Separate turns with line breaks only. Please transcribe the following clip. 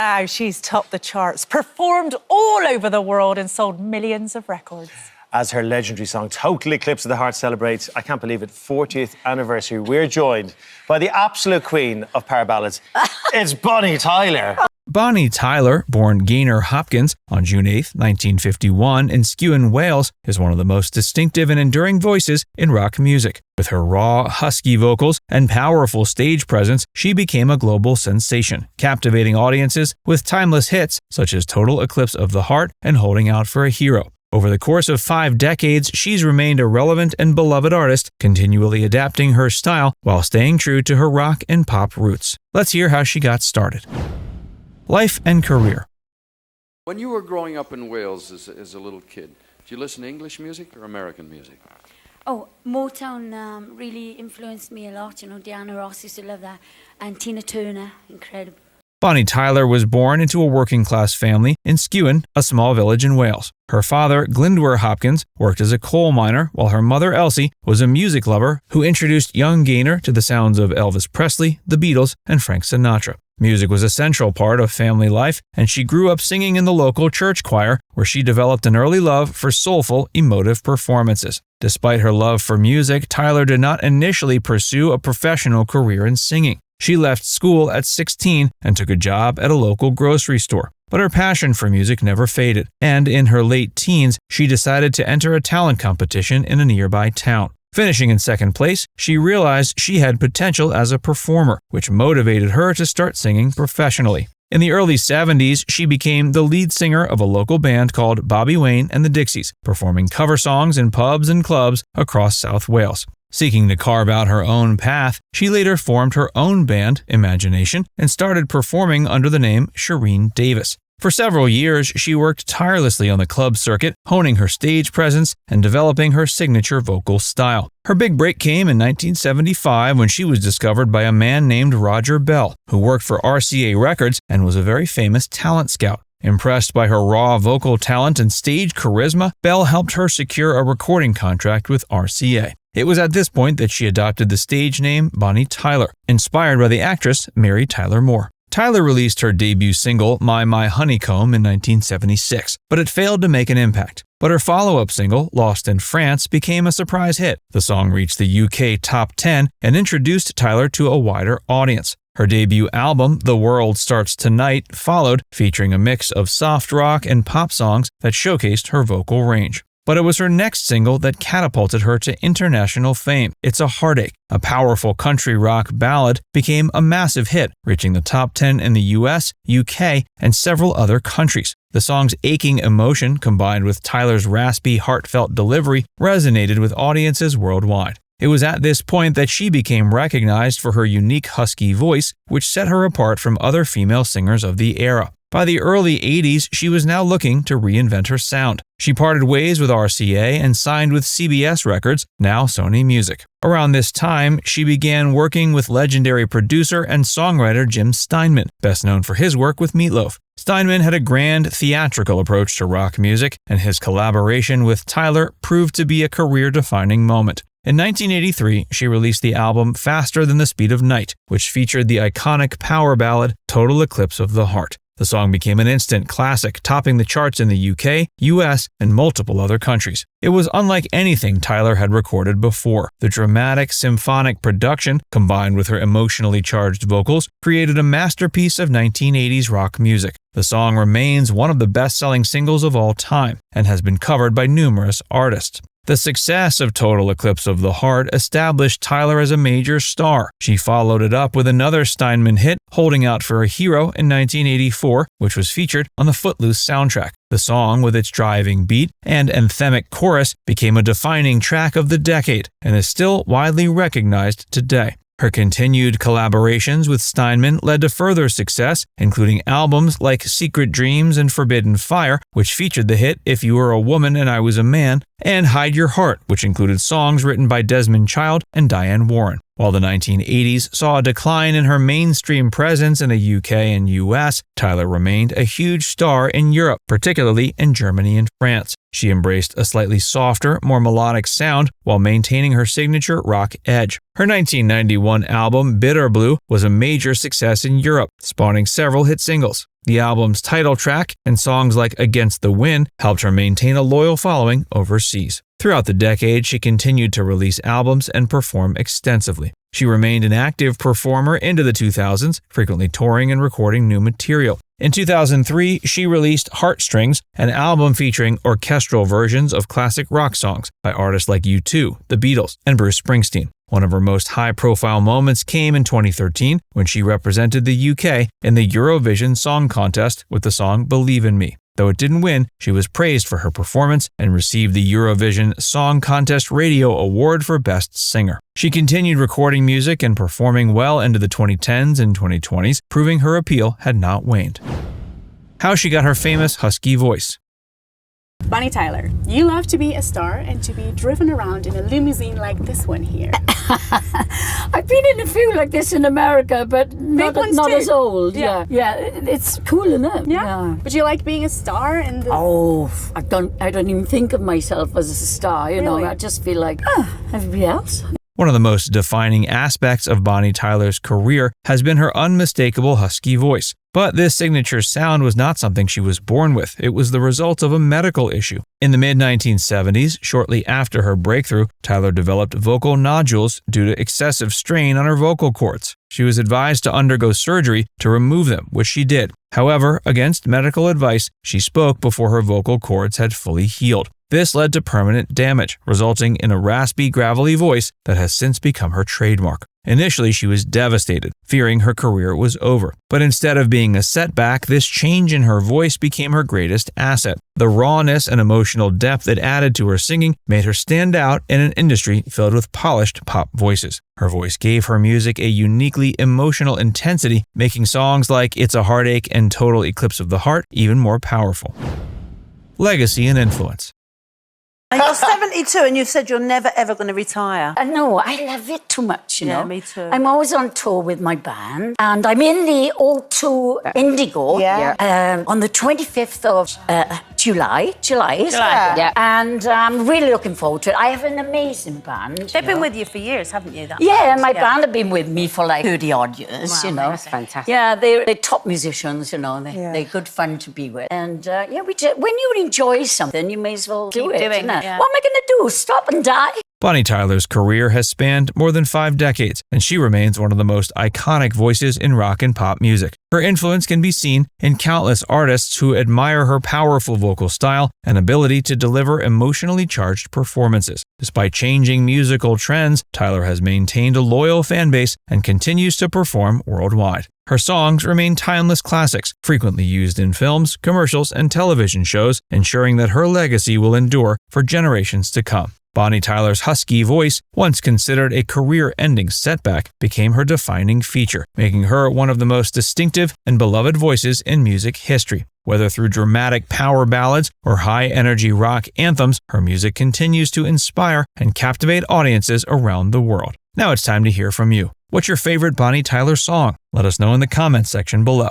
Now she's topped the charts, performed all over the world and sold millions of records.
As her legendary song Total Eclipse of the Heart celebrates, I can't believe it, 40th anniversary, we're joined by the absolute queen of power ballads. It's Bonnie Tyler.
Bonnie Tyler, born Gaynor Hopkins on June 8, 1951 in Skewen, Wales, is one of the most distinctive and enduring voices in rock music. With her raw, husky vocals and powerful stage presence, she became a global sensation, captivating audiences with timeless hits such as Total Eclipse of the Heart and Holding Out for a Hero. Over the course of 5 decades, she's remained a relevant and beloved artist, continually adapting her style while staying true to her rock and pop roots. Let's hear how she got started. Life and career.
When you were growing up in Wales as a little kid, did you listen to English music or American music?
Oh, Motown really influenced me a lot. You know, Diana Ross used to love that. And Tina Turner, incredible.
Bonnie Tyler was born into a working-class family in Skewen, a small village in Wales. Her father, Glyndwr Hopkins, worked as a coal miner, while her mother, Elsie, was a music lover who introduced young Gaynor to the sounds of Elvis Presley, the Beatles, and Frank Sinatra. Music was a central part of family life, and she grew up singing in the local church choir, where she developed an early love for soulful, emotive performances. Despite her love for music, Tyler did not initially pursue a professional career in singing. She left school at 16 and took a job at a local grocery store. But her passion for music never faded, and in her late teens, she decided to enter a talent competition in a nearby town. Finishing in second place, she realized she had potential as a performer, which motivated her to start singing professionally. In the early 70s, she became the lead singer of a local band called Bobby Wayne and the Dixies, performing cover songs in pubs and clubs across South Wales. Seeking to carve out her own path, she later formed her own band, Imagination, and started performing under the name Shireen Davis. For several years, she worked tirelessly on the club circuit, honing her stage presence and developing her signature vocal style. Her big break came in 1975 when she was discovered by a man named Roger Bell, who worked for RCA Records and was a very famous talent scout. Impressed by her raw vocal talent and stage charisma, Bell helped her secure a recording contract with RCA. It was at this point that she adopted the stage name Bonnie Tyler, inspired by the actress Mary Tyler Moore. Tyler released her debut single, My Honeycomb, in 1976, but it failed to make an impact. But her follow-up single, Lost in France, became a surprise hit. The song reached the UK top 10 and introduced Tyler to a wider audience. Her debut album, The World Starts Tonight, followed, featuring a mix of soft rock and pop songs that showcased her vocal range. But it was her next single that catapulted her to international fame. It's a Heartache, a powerful country rock ballad, became a massive hit, reaching the top 10 in the US, UK, and several other countries. The song's aching emotion, combined with Tyler's raspy, heartfelt delivery, resonated with audiences worldwide. It was at this point that she became recognized for her unique husky voice, which set her apart from other female singers of the era. By the early 80s, she was now looking to reinvent her sound. She parted ways with RCA and signed with CBS Records, now Sony Music. Around this time, she began working with legendary producer and songwriter Jim Steinman, best known for his work with Meat Loaf. Steinman had a grand, theatrical approach to rock music, and his collaboration with Tyler proved to be a career-defining moment. In 1983, she released the album Faster Than the Speed of Night, which featured the iconic power ballad Total Eclipse of the Heart. The song became an instant classic, topping the charts in the UK, US, and multiple other countries. It was unlike anything Tyler had recorded before. The dramatic, symphonic production, combined with her emotionally charged vocals, created a masterpiece of 1980s rock music. The song remains one of the best-selling singles of all time, and has been covered by numerous artists. The success of Total Eclipse of the Heart established Tyler as a major star. She followed it up with another Steinman hit, Holding Out for a Hero, in 1984, which was featured on the Footloose soundtrack. The song, with its driving beat and anthemic chorus, became a defining track of the decade and is still widely recognized today. Her continued collaborations with Steinman led to further success, including albums like Secret Dreams and Forbidden Fire, which featured the hit If You Were a Woman and I Was a Man, and Hide Your Heart, which included songs written by Desmond Child and Diane Warren. While the 1980s saw a decline in her mainstream presence in the UK and US, Tyler remained a huge star in Europe, particularly in Germany and France. She embraced a slightly softer, more melodic sound while maintaining her signature rock edge. Her 1991 album, Bitter Blue, was a major success in Europe, spawning several hit singles. The album's title track and songs like Against the Wind helped her maintain a loyal following overseas. Throughout the decade, she continued to release albums and perform extensively. She remained an active performer into the 2000s, frequently touring and recording new material. In 2003, she released Heartstrings, an album featuring orchestral versions of classic rock songs by artists like U2, The Beatles, and Bruce Springsteen. One of her most high-profile moments came in 2013 when she represented the UK in the Eurovision Song Contest with the song Believe in Me. Though it didn't win, she was praised for her performance and received the Eurovision Song Contest Radio Award for Best Singer. She continued recording music and performing well into the 2010s and 2020s, proving her appeal had not waned. How she got her famous husky voice.
Bonnie Tyler, you love to be a star and to be driven around in a limousine like this one here.
I've been in a few like this in America, but not as old. Yeah, it's cool, isn't it?
Yeah. But you like being a star in the...
Oh, I don't even think of myself as a star, you know.
Really?
I just feel like, everybody else.
One of the most defining aspects of Bonnie Tyler's career has been her unmistakable husky voice. But this signature sound was not something she was born with. It was the result of a medical issue. In the mid-1970s, shortly after her breakthrough, Tyler developed vocal nodules due to excessive strain on her vocal cords. She was advised to undergo surgery to remove them, which she did. However, against medical advice, she spoke before her vocal cords had fully healed. This led to permanent damage, resulting in a raspy, gravelly voice that has since become her trademark. Initially, she was devastated, fearing her career was over. But instead of being a setback, this change in her voice became her greatest asset. The rawness and emotional depth it added to her singing made her stand out in an industry filled with polished pop voices. Her voice gave her music a uniquely emotional intensity, making songs like It's a Heartache and Total Eclipse of the Heart even more powerful. Legacy and influence.
And you're 72 and you've said you're never ever going to retire.
No, I love it too much, you know.
Yeah, me too.
I'm always on tour with my band, and I'm in the O2 Indigo on the 25th of July. Yeah. And I'm really looking forward to it. I have an amazing band.
They've been with you for years, haven't you?
My band have been with me for like 30 odd years,
Wow,
you know.
that's fantastic.
Yeah, they're top musicians, you know. They're good fun to be with. And when you enjoy something, you may as well do it.
doing it.
What am I going to do? Stop and die?
Bonnie Tyler's career has spanned more than 5 decades, and she remains one of the most iconic voices in rock and pop music. Her influence can be seen in countless artists who admire her powerful vocal style and ability to deliver emotionally charged performances. Despite changing musical trends, Tyler has maintained a loyal fan base and continues to perform worldwide. Her songs remain timeless classics, frequently used in films, commercials, and television shows, ensuring that her legacy will endure for generations to come. Bonnie Tyler's husky voice, once considered a career-ending setback, became her defining feature, making her one of the most distinctive and beloved voices in music history. Whether through dramatic power ballads or high-energy rock anthems, her music continues to inspire and captivate audiences around the world. Now it's time to hear from you. What's your favorite Bonnie Tyler song? Let us know in the comments section below.